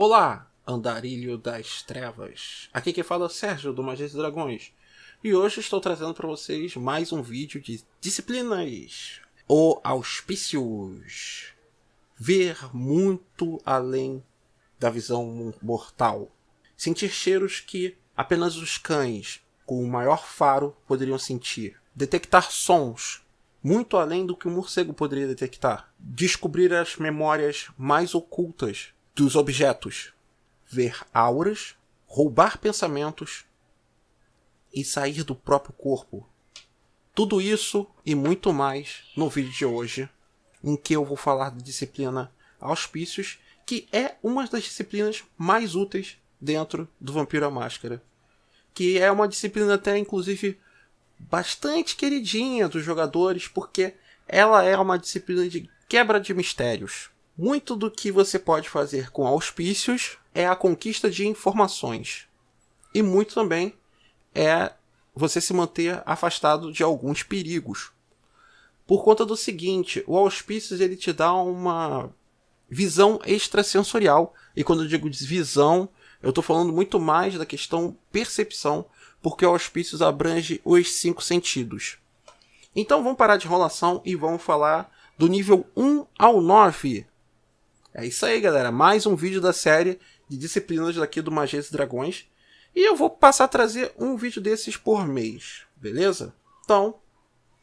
Olá, andarilho das trevas. Aqui quem fala é o Sérgio, do Magia dos Dragões. E hoje estou trazendo para vocês mais um vídeo de disciplinas. Ou auspícios. Ver muito além da visão mortal. Sentir cheiros que apenas os cães, com o maior faro, poderiam sentir. Detectar sons muito além do que o morcego poderia detectar. Descobrir as memórias mais ocultas dos objetos. Ver auras, roubar pensamentos e sair do próprio corpo. Tudo isso e muito mais no vídeo de hoje, em que eu vou falar da disciplina Auspícios, que é uma das disciplinas mais úteis dentro do Vampiro à Máscara. Que é uma disciplina até, inclusive, bastante queridinha dos jogadores, porque ela é uma disciplina de quebra de mistérios. Muito do que você pode fazer com auspícios é a conquista de informações. E muito também é você se manter afastado de alguns perigos. Por conta do seguinte, o auspícios ele te dá uma visão extrasensorial. E quando eu digo visão, eu estou falando muito mais da questão percepção, porque o auspícios abrange os 5 sentidos. Então vamos parar de enrolação e vamos falar do nível 1 ao 9. É isso aí, galera. Mais um vídeo da série de disciplinas daqui do Magia dos Dragões. E eu vou passar a trazer um vídeo desses por mês, beleza? Então,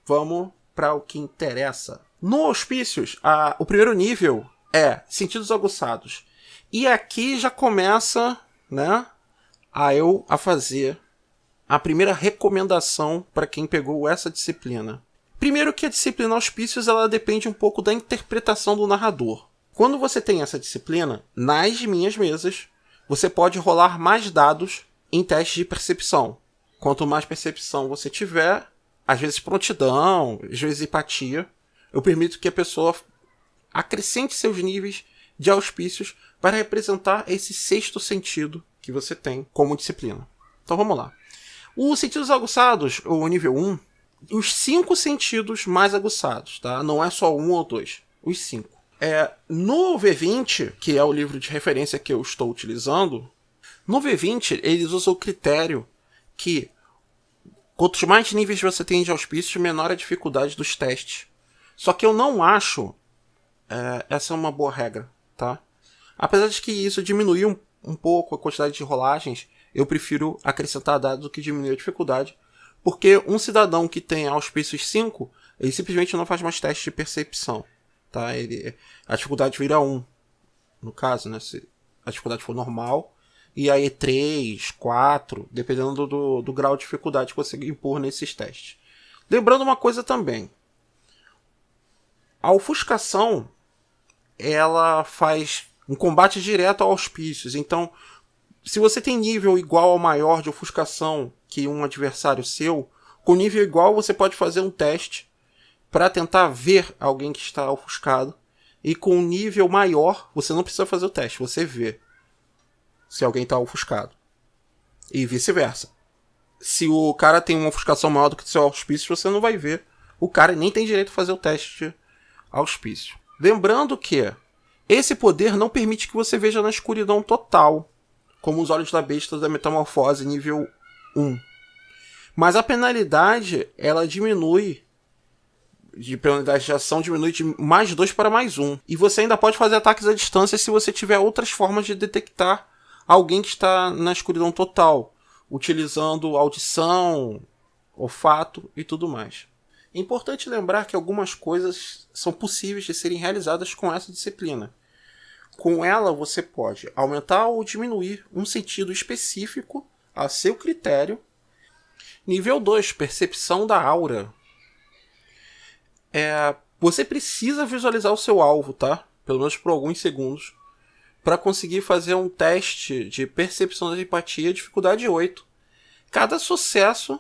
vamos para o que interessa. No Auspícios, o primeiro nível é Sentidos Aguçados. E aqui já começa, né, a fazer a primeira recomendação para quem pegou essa disciplina. Primeiro que a disciplina Auspícios ela depende um pouco da interpretação do narrador. Quando você tem essa disciplina, nas minhas mesas, você pode rolar mais dados em testes de percepção. Quanto mais percepção você tiver, às vezes prontidão, às vezes empatia, eu permito que a pessoa acrescente seus níveis de auspícios para representar esse sexto sentido que você tem como disciplina. Então vamos lá. Os sentidos aguçados, o nível 1, os 5 sentidos mais aguçados, tá? Não é só 1 ou 2, os 5. No V20, que é o livro de referência que eu estou utilizando, no V20 eles usam o critério que quantos mais níveis você tem de auspícios, menor a dificuldade dos testes. Só que eu não acho essa é uma boa regra, tá? Apesar de que isso diminuiu um pouco a quantidade de rolagens, eu prefiro acrescentar dados do que diminuir a dificuldade, porque um cidadão que tem auspícios 5, ele simplesmente não faz mais teste de percepção, tá? A dificuldade vira 1, no caso, né? Se a dificuldade for normal, e aí 3, 4, dependendo do grau de dificuldade que você impor nesses testes. Lembrando uma coisa também, a ofuscação ela faz um combate direto a auspícios, então se você tem nível igual ou maior de ofuscação que um adversário seu, com nível igual você pode fazer um teste para tentar ver alguém que está ofuscado. E com nível maior, você não precisa fazer o teste, você vê se alguém está ofuscado. E vice-versa. Se o cara tem uma ofuscação maior do que o seu auspício, você não vai ver o cara e nem tem direito a fazer o teste de auspício. Lembrando que esse poder não permite que você veja na escuridão total, como os olhos da besta da metamorfose nível 1. Mas a penalidade, ela diminui, de penalidade de ação diminui de mais 2 para mais 1. E você ainda pode fazer ataques à distância se você tiver outras formas de detectar alguém que está na escuridão total, utilizando audição, olfato e tudo mais. É importante lembrar que algumas coisas são possíveis de serem realizadas com essa disciplina. Com ela você pode aumentar ou diminuir um sentido específico a seu critério. Nível 2, percepção da aura. Você precisa visualizar o seu alvo, tá? Pelo menos por alguns segundos, para conseguir fazer um teste de percepção da empatia, dificuldade 8. Cada sucesso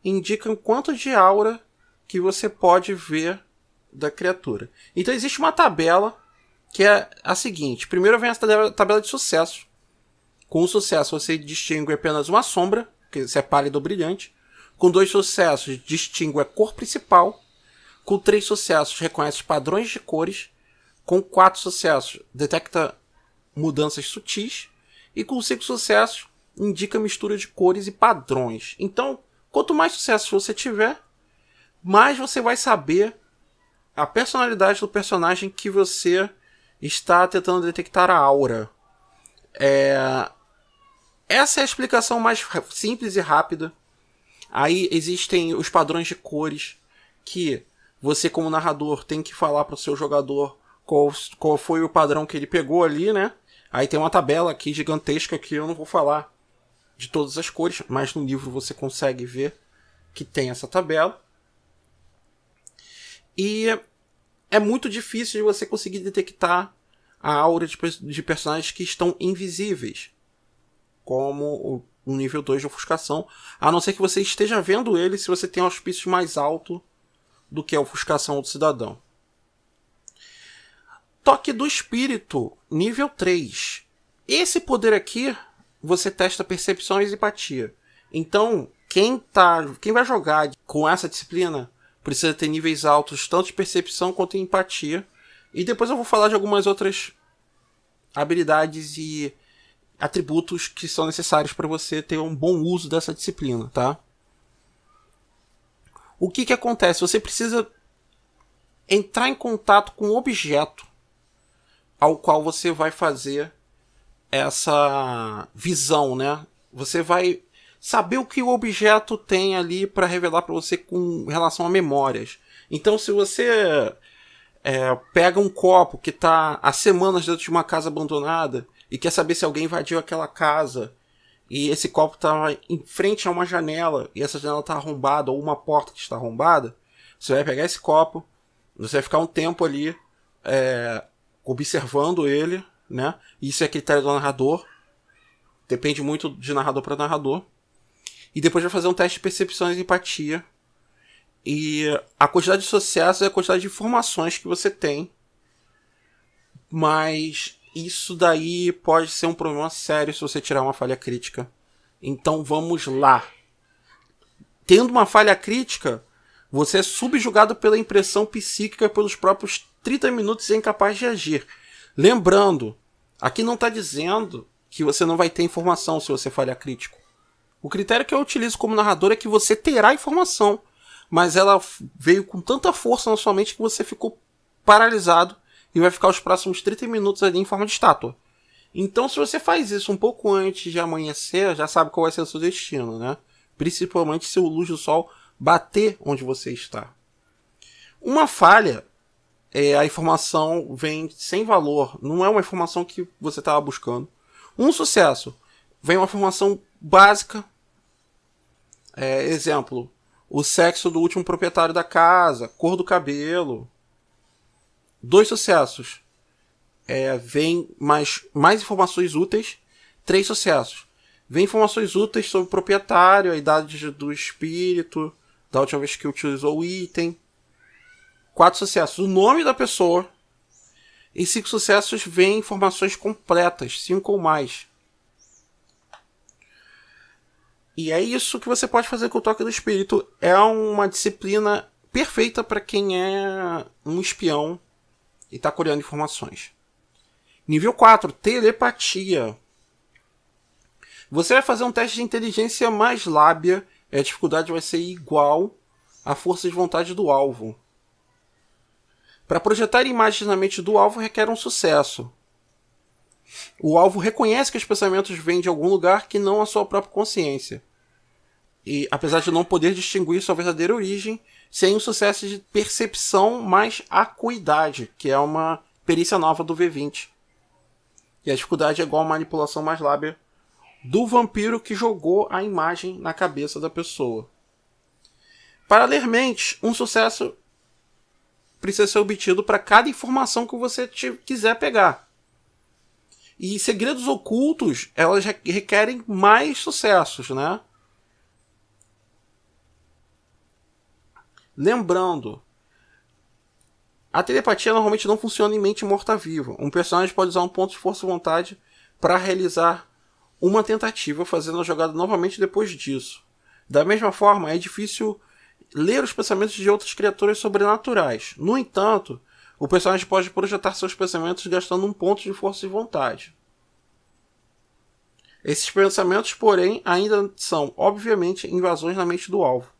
indica um quanto de aura que você pode ver da criatura. Então existe uma tabela que é a seguinte. Primeiro vem a tabela de sucesso. Com o sucesso você distingue apenas uma sombra, que é pálido ou brilhante. Com 2 sucessos distingue a cor principal. Com 3 sucessos reconhece padrões de cores. Com 4 sucessos detecta mudanças sutis, e com 5 sucessos indica mistura de cores e padrões. Então, quanto mais sucessos você tiver, mais você vai saber a personalidade do personagem que você está tentando detectar a aura. Essa é a explicação mais simples e rápida. Aí existem os padrões de cores que você, como narrador, tem que falar para o seu jogador qual foi o padrão que ele pegou ali, né? Aí tem uma tabela aqui gigantesca que eu não vou falar de todas as cores, mas no livro você consegue ver que tem essa tabela. E é muito difícil de você conseguir detectar a aura de personagens que estão invisíveis, como o nível 2 de ofuscação, a não ser que você esteja vendo ele se você tem auspícios mais alto do que a ofuscação do cidadão. Toque do espírito, nível 3. Esse poder aqui, você testa percepções e empatia. Então, quem vai jogar com essa disciplina precisa ter níveis altos, tanto de percepção quanto em empatia. E depois eu vou falar de algumas outras habilidades e atributos que são necessários para você ter um bom uso dessa disciplina, tá? O que acontece? Você precisa entrar em contato com o objeto ao qual você vai fazer essa visão, né? Você vai saber o que o objeto tem ali para revelar para você com relação a memórias. Então, se você pega um copo que está há semanas dentro de uma casa abandonada e quer saber se alguém invadiu aquela casa, e esse copo está em frente a uma janela e essa janela está arrombada, ou uma porta que está arrombada, você vai pegar esse copo, você vai ficar um tempo ali observando ele, né? Isso é critério do narrador, depende muito de narrador para narrador. E depois vai fazer um teste de percepções e empatia. E a quantidade de sucessos é a quantidade de informações que você tem. Mas isso daí pode ser um problema sério se você tirar uma falha crítica. Então vamos lá. Tendo uma falha crítica, você é subjugado pela impressão psíquica pelos próprios 30 minutos e é incapaz de agir. Lembrando, aqui não está dizendo que você não vai ter informação se você falhar crítico. O critério que eu utilizo como narrador é que você terá informação, mas ela veio com tanta força na sua mente que você ficou paralisado e vai ficar os próximos 30 minutos ali em forma de estátua. Então, se você faz isso um pouco antes de amanhecer, já sabe qual vai ser o seu destino, né? Principalmente se o luz do sol bater onde você está. Uma falha, a informação vem sem valor, não é uma informação que você estava buscando. Um sucesso, vem uma informação básica. Exemplo, o sexo do último proprietário da casa, cor do cabelo. 2 sucessos, vem mais informações úteis. 3 sucessos, vem informações úteis sobre o proprietário, a idade do espírito, da última vez que utilizou o item. 4 sucessos, o nome da pessoa. E 5 sucessos, vem informações completas, 5 ou mais. E é isso que você pode fazer com o Toque do Espírito. É uma disciplina perfeita para quem é um espião e está colhendo informações. Nível 4, telepatia. Você vai fazer um teste de inteligência mais lábia. A dificuldade vai ser igual à força de vontade do alvo. Para projetar imagens na mente do alvo requer um sucesso. O alvo reconhece que os pensamentos vêm de algum lugar que não a sua própria consciência. E apesar de não poder distinguir sua verdadeira origem, sem um sucesso de percepção mais acuidade, que é uma perícia nova do V20. E a dificuldade é igual à manipulação mais lábia do vampiro que jogou a imagem na cabeça da pessoa. Para ler mentes, um sucesso precisa ser obtido para cada informação que você quiser pegar. E segredos ocultos, elas requerem mais sucessos, né? Lembrando, a telepatia normalmente não funciona em mente morta-viva. Um personagem pode usar um ponto de força e vontade para realizar uma tentativa, fazendo a jogada novamente depois disso. Da mesma forma, é difícil ler os pensamentos de outras criaturas sobrenaturais. No entanto, o personagem pode projetar seus pensamentos gastando um ponto de força e vontade. Esses pensamentos, porém, ainda são, obviamente, invasões na mente do alvo.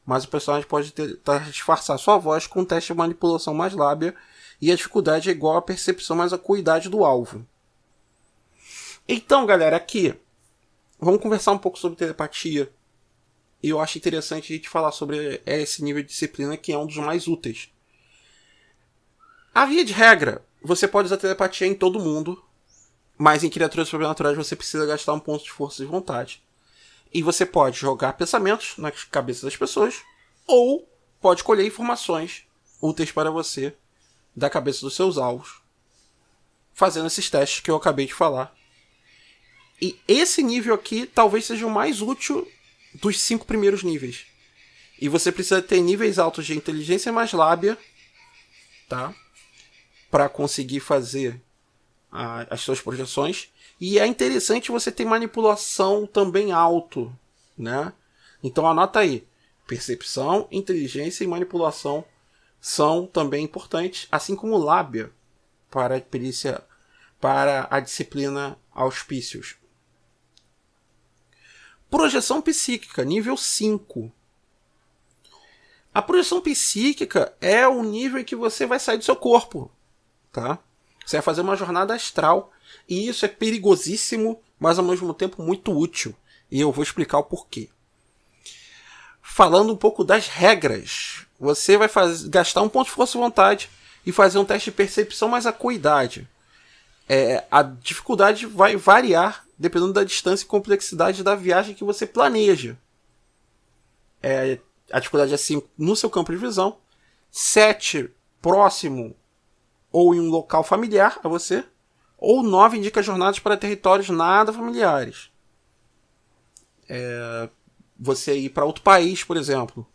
Mas o personagem pode tentar disfarçar sua voz com um teste de manipulação mais lábia, e a dificuldade é igual à percepção mais acuidade do alvo. Então, galera, aqui, vamos conversar um pouco sobre telepatia. E eu acho interessante a gente falar sobre esse nível de disciplina, que é um dos mais úteis. A via de regra, você pode usar telepatia em todo mundo, mas em criaturas sobrenaturais você precisa gastar um ponto de força de vontade. E você pode jogar pensamentos na cabeça das pessoas, ou pode colher informações úteis para você da cabeça dos seus alvos, fazendo esses testes que eu acabei de falar. E esse nível aqui talvez seja o mais útil dos 5 primeiros níveis. E você precisa ter níveis altos de inteligência mais lábia, tá? Para conseguir fazer as suas projeções. E é interessante você ter manipulação também alto, né? Então anota aí. Percepção, inteligência e manipulação são também importantes, assim como lábia para a perícia, para a disciplina auspícios. Projeção psíquica, nível 5. A projeção psíquica é o nível em que você vai sair do seu corpo, tá? Você vai fazer uma jornada astral, e isso é perigosíssimo, mas ao mesmo tempo muito útil. E eu vou explicar o porquê. Falando um pouco das regras, você vai gastar um ponto de força e vontade e fazer um teste de percepção mais acuidade. A dificuldade vai variar dependendo da distância e complexidade da viagem que você planeja. A dificuldade é 5 no seu campo de visão, 7 próximo ou em um local familiar a você, ou 9 indica jornadas para territórios nada familiares. Você ir para outro país, por exemplo.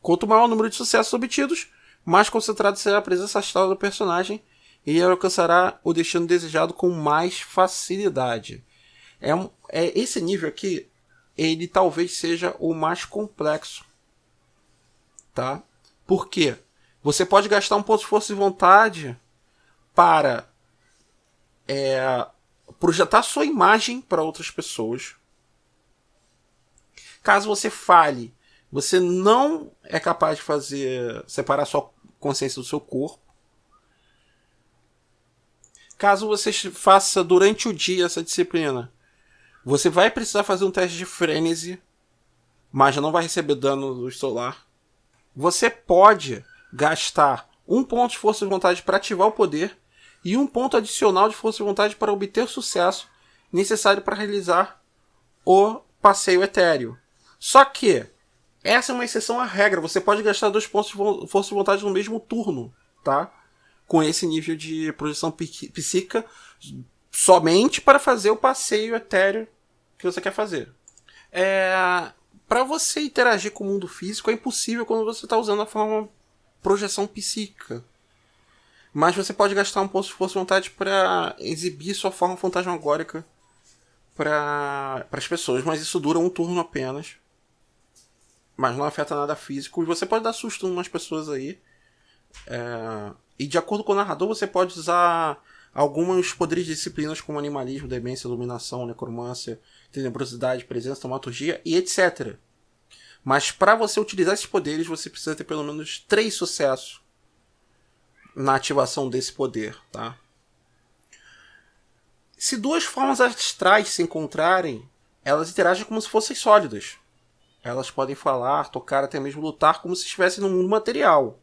Quanto maior o número de sucessos obtidos, mais concentrado será a presença astral do personagem e ele alcançará o destino desejado com mais facilidade. Esse nível aqui, ele talvez seja o mais complexo. Tá? Por quê? Você pode gastar um ponto de força e vontade para projetar sua imagem para outras pessoas. Caso você falhe, você não é capaz de separar sua consciência do seu corpo. Caso você faça durante o dia essa disciplina, você vai precisar fazer um teste de frenesi, mas já não vai receber dano do solar. Você pode gastar um ponto de força de vontade para ativar o poder e um ponto adicional de força de vontade para obter o sucesso necessário para realizar o passeio etéreo. Só que essa é uma exceção à regra. Você pode gastar 2 pontos de força de vontade no mesmo turno, tá? Com esse nível de projeção psíquica, somente para fazer o passeio etéreo que você quer fazer. Para você interagir com o mundo físico é impossível quando você está usando a forma projeção psíquica. Mas você pode gastar um ponto de força de vontade para exibir sua forma fantasmagórica para as pessoas. Mas isso dura um turno apenas. Mas não afeta nada físico. E você pode dar susto em umas pessoas aí. E de acordo com o narrador, você pode usar alguns poderes de disciplinas como animalismo, demência, iluminação, necromância, tenebrosidade, presença, taumaturgia e etc. Mas para você utilizar esses poderes, você precisa ter pelo menos 3 sucessos na ativação desse poder, tá? Se 2 formas astrais se encontrarem, elas interagem como se fossem sólidas. Elas podem falar, tocar, até mesmo lutar como se estivessem no mundo material.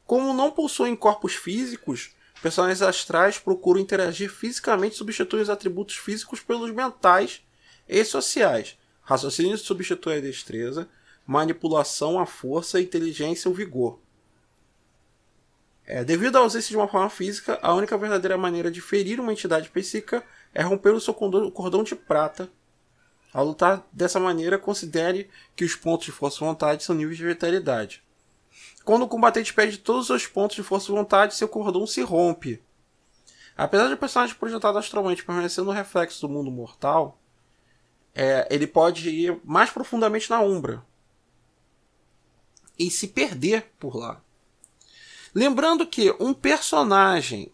Como não possuem corpos físicos, personagens astrais procuram interagir fisicamente, substituindo os atributos físicos pelos mentais e sociais. Raciocínio substitui a destreza, manipulação a força, a inteligência e o vigor. Devido à ausência de uma forma física, a única verdadeira maneira de ferir uma entidade psíquica é romper o seu cordão de prata. Ao lutar dessa maneira, considere que os pontos de força e vontade são níveis de vitalidade. Quando o combatente perde todos os seus pontos de força e vontade, seu cordão se rompe. Apesar de o personagem projetado astralmente permanecer no reflexo do mundo mortal, ele pode ir mais profundamente na Umbra e se perder por lá. Lembrando que um personagem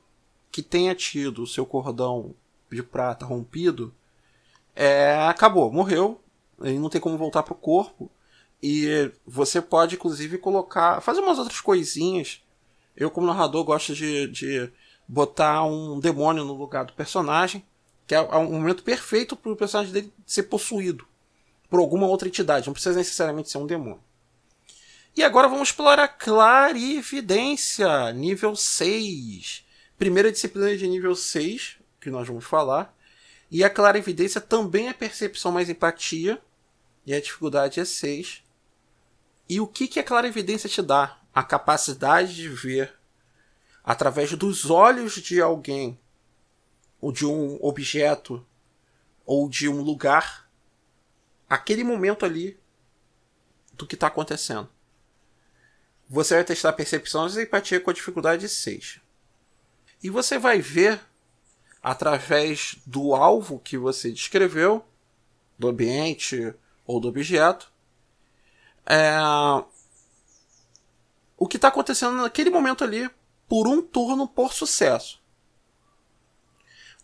que tenha tido o seu cordão de prata rompido, acabou, morreu. Ele não tem como voltar pro corpo. E você pode, inclusive, fazer umas outras coisinhas. Eu, como narrador, gosto de botar um demônio no lugar do personagem, que é um momento perfeito para o personagem dele ser possuído por alguma outra entidade. Não precisa necessariamente ser um demônio. E agora vamos explorar clarividência, nível 6. Primeira disciplina de nível 6, que nós vamos falar. E a clarividência também é percepção mais empatia. E a dificuldade é 6. E o que a clarividência te dá? A capacidade de ver através dos olhos de alguém, ou de um objeto, ou de um lugar, aquele momento ali do que está acontecendo. Você vai testar percepção e empatia com a dificuldade 6. E você vai ver, através do alvo que você descreveu, do ambiente ou do objeto, o que está acontecendo naquele momento ali, por um turno por sucesso.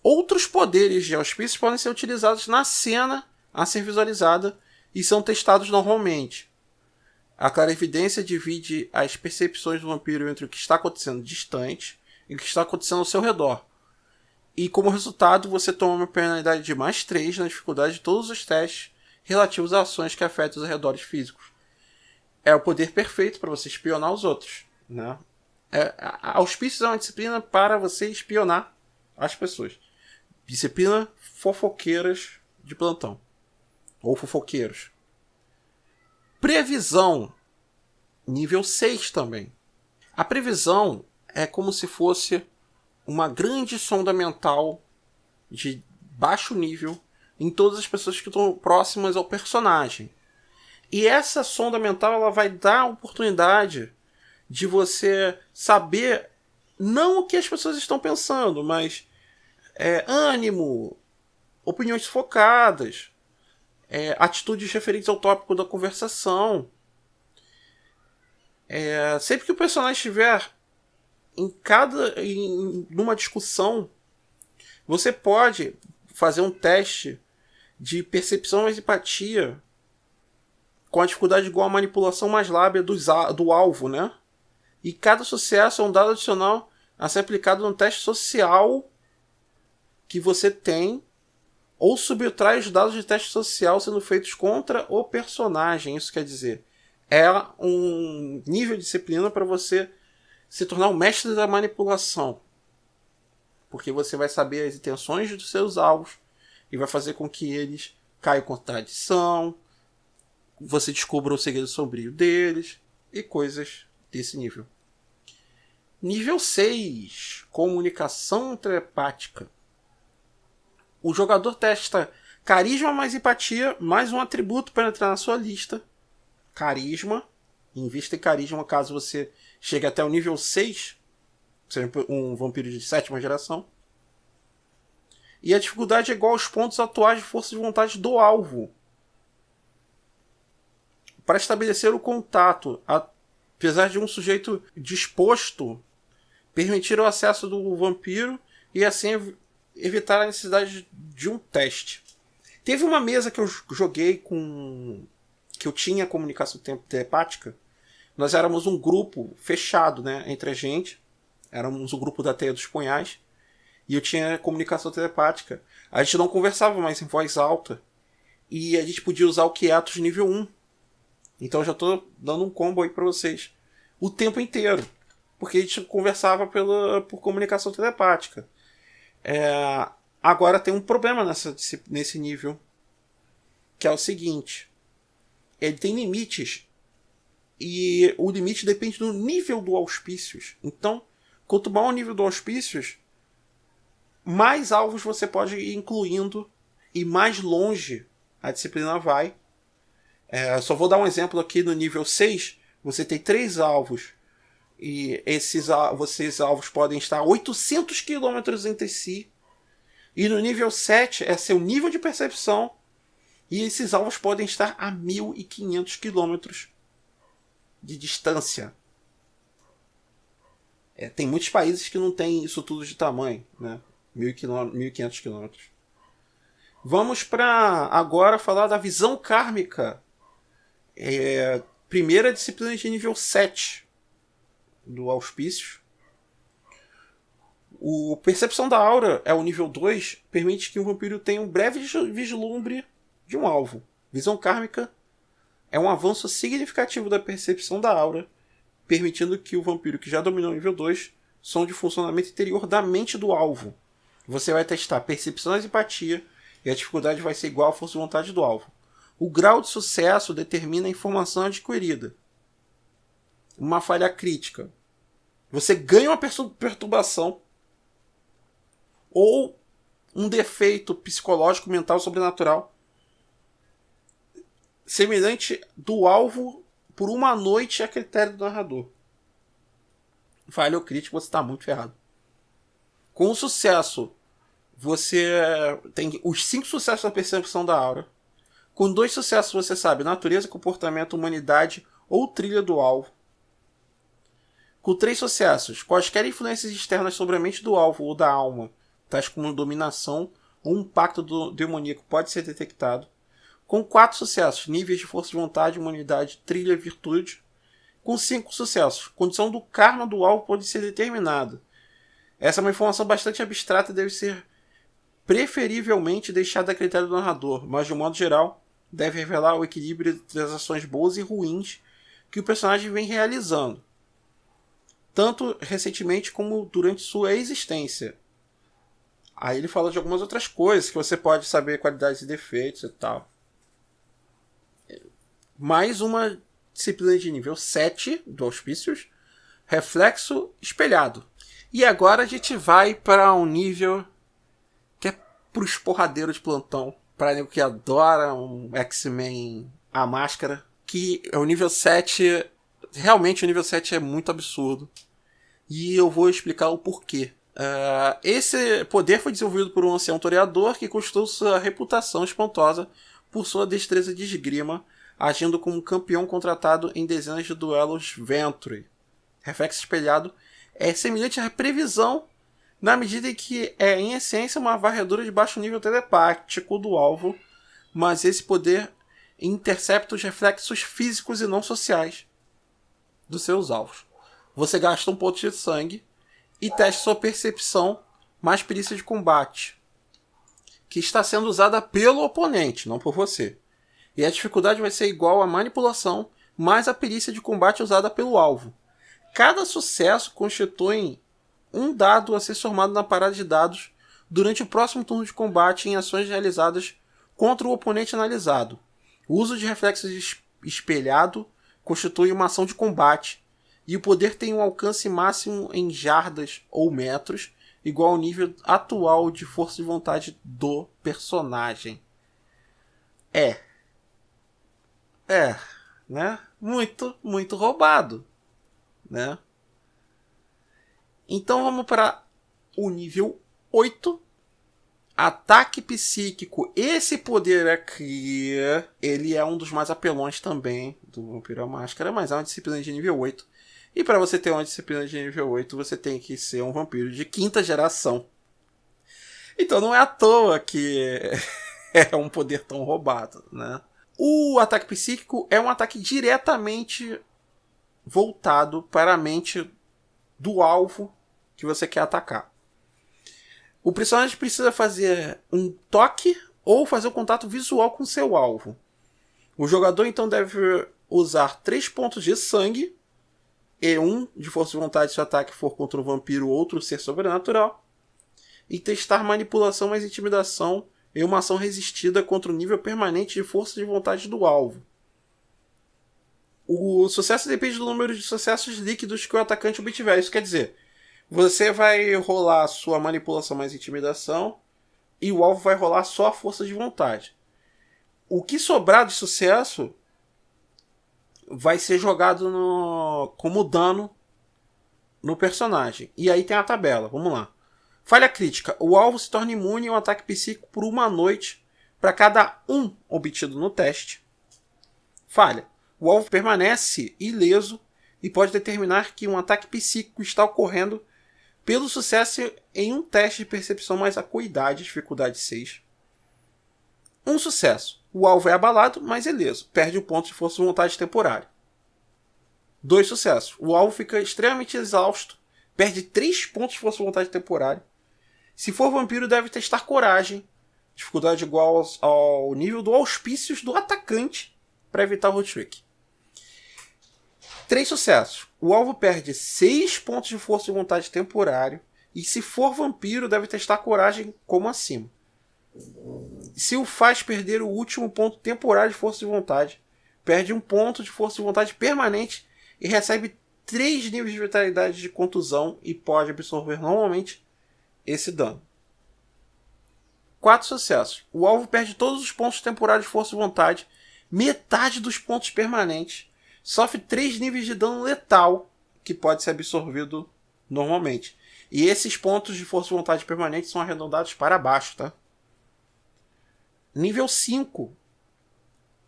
Outros poderes de auspícios podem ser utilizados na cena a ser visualizada e são testados normalmente. A clarividência divide as percepções do vampiro entre o que está acontecendo distante e o que está acontecendo ao seu redor. E como resultado, você toma uma penalidade de mais 3 na dificuldade de todos os testes relativos a ações que afetam os arredores físicos. É o poder perfeito para você espionar os outros, né? Auspícios é uma disciplina para você espionar as pessoas. Disciplina fofoqueiras de plantão. Ou fofoqueiros. Previsão. Nível 6 também. A previsão é como se fosse uma grande sonda mental de baixo nível em todas as pessoas que estão próximas ao personagem. E essa sonda mental ela vai dar a oportunidade de você saber não o que as pessoas estão pensando, mas ânimo, opiniões focadas, atitudes referentes ao tópico da conversação. Sempre que o personagem estiver numa discussão, você pode fazer um teste de percepção mais empatia com a dificuldade igual a manipulação mais lábia do alvo, né? E cada sucesso é um dado adicional a ser aplicado no teste social que você tem, ou subtrai os dados de teste social sendo feitos contra o personagem. Isso quer dizer, é um nível de disciplina para você se tornar o mestre da manipulação. Porque você vai saber as intenções dos seus alvos e vai fazer com que eles caiam em contradição, você descubra o segredo sombrio deles e coisas desse nível. Nível 6. Comunicação telepática. O jogador testa carisma mais empatia, mais um atributo para entrar na sua lista. Carisma. Invista em carisma caso você chegue até o nível 6. Seja um vampiro de 7ª geração. E a dificuldade é igual aos pontos atuais de força de vontade do alvo. Para estabelecer o contato, apesar de um sujeito disposto permitir o acesso do vampiro e assim evitar a necessidade de um teste. Teve uma mesa que eu joguei que eu tinha comunicação telepática. Nós éramos um grupo fechado, né, entre a gente. Éramos o grupo da Teia dos Punhais. E eu tinha comunicação telepática. A gente não conversava mais em voz alta. E a gente podia usar o Quietos nível 1. Então eu já estou dando um combo aí para vocês. O tempo inteiro. Porque a gente conversava por comunicação telepática. Agora tem um problema nesse nível. Que é o seguinte. Ele tem limites. E o limite depende do nível do auspícios. Então, quanto maior o nível do auspícios, mais alvos você pode ir incluindo e mais longe a disciplina vai. Só vou dar um exemplo aqui no nível 6. Você tem 3 alvos. E esses alvos podem estar a 800 km entre si. E no nível 7 é seu nível de percepção. E esses alvos podem estar a 1.500 km de distância. Tem muitos países que não tem isso tudo de tamanho, né? 1.500 km. Vamos para agora falar da visão kármica. Primeira disciplina de nível 7 do Auspícios. O Percepção da Aura é o nível 2, permite que o vampiro tenha um breve vislumbre de um alvo. Visão kármica é um avanço significativo da percepção da aura, permitindo que o vampiro que já dominou o nível 2 sonde o funcionamento interior da mente do alvo. Você vai testar percepção e empatia, e a dificuldade vai ser igual à força de vontade do alvo. O grau de sucesso determina a informação adquirida. Uma falha crítica. Você ganha uma perturbação ou um defeito psicológico, mental, sobrenatural semelhante do alvo por uma noite a critério do narrador. Falha ou crítico, você está muito ferrado. Com o sucesso, você tem os 5 sucessos da percepção da aura. Com 2 sucessos, você sabe natureza, comportamento, humanidade ou trilha do alvo. Com 3 sucessos, quaisquer influências externas sobre a mente do alvo ou da alma, tais como dominação ou um pacto demoníaco, pode ser detectado. Com 4 sucessos, níveis de força de vontade, humanidade, trilha, virtude. Com 5 sucessos, condição do karma do alvo pode ser determinada. Essa é uma informação bastante abstrata e deve ser preferivelmente deixada a critério do narrador, mas de um modo geral deve revelar o equilíbrio das ações boas e ruins que o personagem vem realizando, tanto recentemente como durante sua existência. Aí ele fala de algumas outras coisas que você pode saber, qualidades e defeitos e tal. Mais uma disciplina de nível 7 do Auspícios, reflexo espelhado. E agora a gente vai para um nível que é para os porradeiros de plantão, para nego que adora um X-Men a máscara, que é o nível 7. Realmente o nível 7 é muito absurdo. E eu vou explicar o porquê. Esse poder foi desenvolvido por um ancião toreador que custou sua reputação espantosa por sua destreza de esgrima, agindo como campeão contratado em dezenas de duelos Venturi. Reflexo espelhado é semelhante à previsão, na medida em que é, em essência, uma varredura de baixo nível telepático do alvo, mas esse poder intercepta os reflexos físicos e não sociais dos seus alvos. Você gasta um ponto de sangue e testa sua percepção mais perícia de combate, que está sendo usada pelo oponente, não por você. E a dificuldade vai ser igual à manipulação mais a perícia de combate usada pelo alvo. Cada sucesso constitui um dado a ser somado na parada de dados durante o próximo turno de combate em ações realizadas contra o oponente analisado. O uso de reflexos espelhado constitui uma ação de combate, e o poder tem um alcance máximo em jardas ou metros, igual ao nível atual de força de vontade do personagem. Né? Muito, muito roubado, né? Então vamos para o nível 8. Ataque psíquico. Esse poder aqui, ele é um dos mais apelões também do Vampiro à Máscara, mas é uma disciplina de nível 8. E para você ter uma disciplina de nível 8, você tem que ser um vampiro de 5ª geração. Então não é à toa que é um poder tão roubado, né? O ataque psíquico é um ataque diretamente voltado para a mente do alvo que você quer atacar. O personagem precisa fazer um toque ou fazer um contato visual com seu alvo. O jogador então deve usar 3 pontos de sangue e 1 de força de vontade se o ataque for contra um vampiro ou outro ser sobrenatural, e testar manipulação mais intimidação em uma ação resistida contra o nível permanente de força de vontade do alvo. O sucesso depende do número de sucessos líquidos que o atacante obtiver. Isso quer dizer, você vai rolar sua manipulação mais intimidação e o alvo vai rolar só a força de vontade. O que sobrar de sucesso vai ser jogado como dano no personagem. E aí tem a tabela. Vamos lá. Falha crítica. O alvo se torna imune a um ataque psíquico por uma noite para cada 1 obtido no teste. Falha. O alvo permanece ileso e pode determinar que um ataque psíquico está ocorrendo pelo sucesso em um teste de percepção mais acuidade, dificuldade 6. Um sucesso. O alvo é abalado, mas ileso. Perde o ponto de força de vontade temporário. 2 sucessos. O alvo fica extremamente exausto. Perde 3 pontos de força de vontade temporário. Se for vampiro, deve testar coragem. Dificuldade igual ao nível do auspícios do atacante para evitar o hot trick. 3 sucessos. O alvo perde 6 pontos de força de vontade temporário. E se for vampiro, deve testar coragem como acima. Se o faz perder o último ponto temporário de força de vontade, perde um ponto de força de vontade permanente e recebe 3 níveis de vitalidade de contusão e pode absorver normalmente esse dano. 4 sucessos. O alvo perde todos os pontos temporários de força de vontade, metade dos pontos permanentes, sofre 3 níveis de dano letal, que pode ser absorvido normalmente. E esses pontos de força de vontade permanente são arredondados para baixo, tá? Nível 5.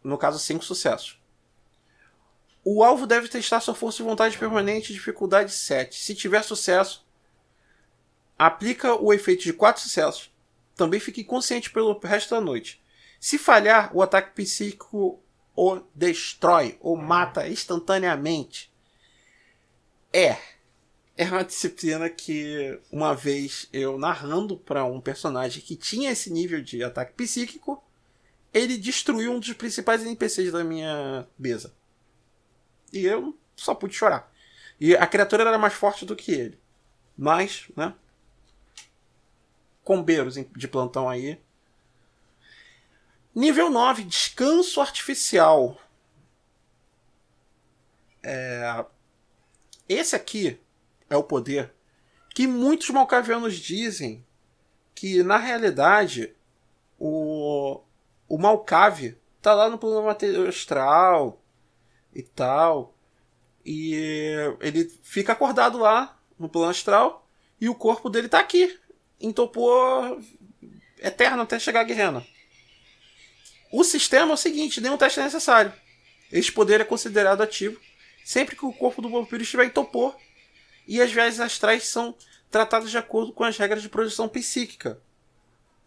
No caso, 5 sucessos. O alvo deve testar sua força de vontade permanente dificuldade 7. Se tiver sucesso, aplica o efeito de 4 sucessos. Também fique consciente pelo resto da noite. Se falhar, o ataque psíquico o destrói ou mata instantaneamente. É uma disciplina que, uma vez eu narrando para um personagem que tinha esse nível de ataque psíquico, ele destruiu um dos principais NPCs da minha mesa. E eu só pude chorar. E a criatura era mais forte do que ele. Mas, né? Combeiros de plantão aí. Nível 9, descanso artificial. Esse aqui é o poder que muitos malcavianos dizem que, na realidade, o Malcave tá lá no plano material astral e tal. E ele fica acordado lá no plano astral e o corpo dele tá aqui, em Topor eterno até chegar a Guerrena. O sistema é o seguinte, nenhum teste é necessário. Este poder é considerado ativo sempre que o corpo do vampiro estiver em Topor, e as viagens astrais são tratadas de acordo com as regras de projeção psíquica.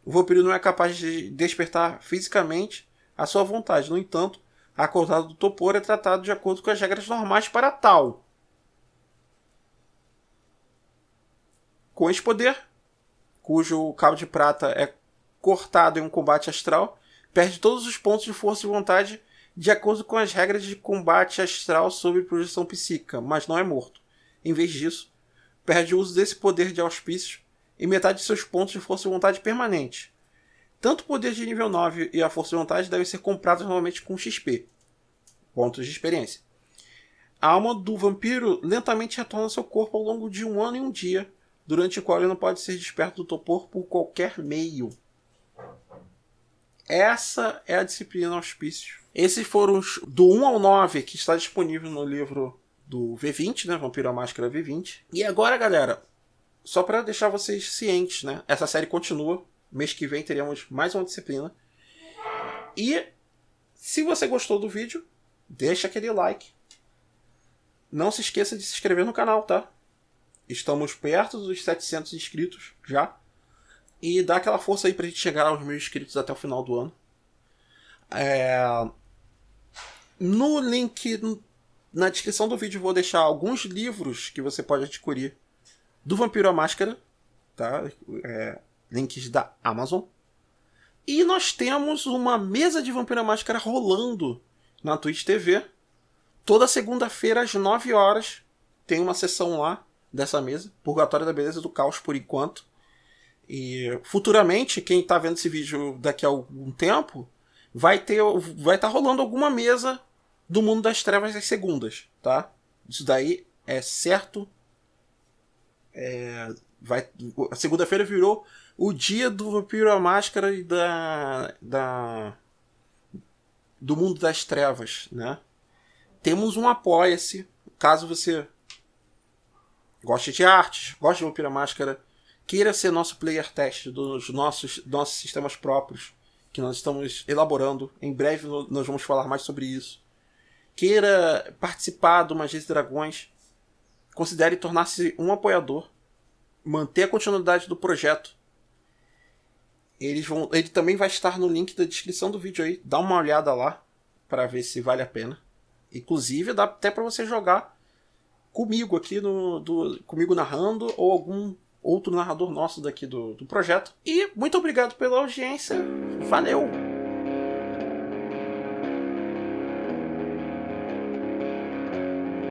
O vampiro não é capaz de despertar fisicamente à sua vontade. No entanto, a acordada do Topor é tratado de acordo com as regras normais para tal. Com esse poder, cujo cabo de prata é cortado em um combate astral, perde todos os pontos de força de vontade de acordo com as regras de combate astral sobre projeção psíquica, mas não é morto. Em vez disso, perde o uso desse poder de auspícios e metade de seus pontos de força de vontade permanente. Tanto o poder de nível 9 e a força de vontade devem ser comprados normalmente com XP, pontos de experiência. A alma do vampiro lentamente retorna ao seu corpo ao longo de 1 ano e 1 dia, durante o qual ele não pode ser desperto do Topor por qualquer meio. Essa é a disciplina auspício. Esses foram os do 1 ao 9, que está disponível no livro do V20, né? Vampiro à Máscara V20. E agora, galera, só para deixar vocês cientes, né? Essa série continua. Mês que vem teremos mais uma disciplina. E se você gostou do vídeo, deixa aquele like. Não se esqueça de se inscrever no canal, tá? Estamos perto dos 700 inscritos já. E dá aquela força aí pra gente chegar aos 1000 inscritos até o final do ano. No link na descrição do vídeo vou deixar alguns livros que você pode adquirir do Vampiro à Máscara, tá? Links da Amazon. E nós temos uma mesa de Vampiro à Máscara rolando na Twitch TV. Toda segunda-feira às 9 horas tem uma sessão lá dessa mesa. Purgatório da Beleza e do Caos por enquanto. E futuramente, quem está vendo esse vídeo daqui a algum tempo, vai estar rolando alguma mesa do Mundo das Trevas às segundas, tá? Isso daí é certo. A segunda-feira virou o dia do Vampiro à Máscara e do Mundo das Trevas, né? Temos um Apoia-se, caso você goste de artes, goste de Vampiro à Máscara, queira ser nosso player test dos nossos sistemas próprios, que nós estamos elaborando. Em breve nós vamos falar mais sobre isso. Queira participar do Magias e Dragões, considere tornar-se um apoiador. manter a continuidade do projeto, ele também vai estar no link da descrição do vídeo aí. Dá uma olhada lá para ver se vale a pena. Inclusive dá até para você jogar comigo aqui comigo narrando, ou algum outro narrador nosso daqui do projeto. E muito obrigado pela audiência. Valeu!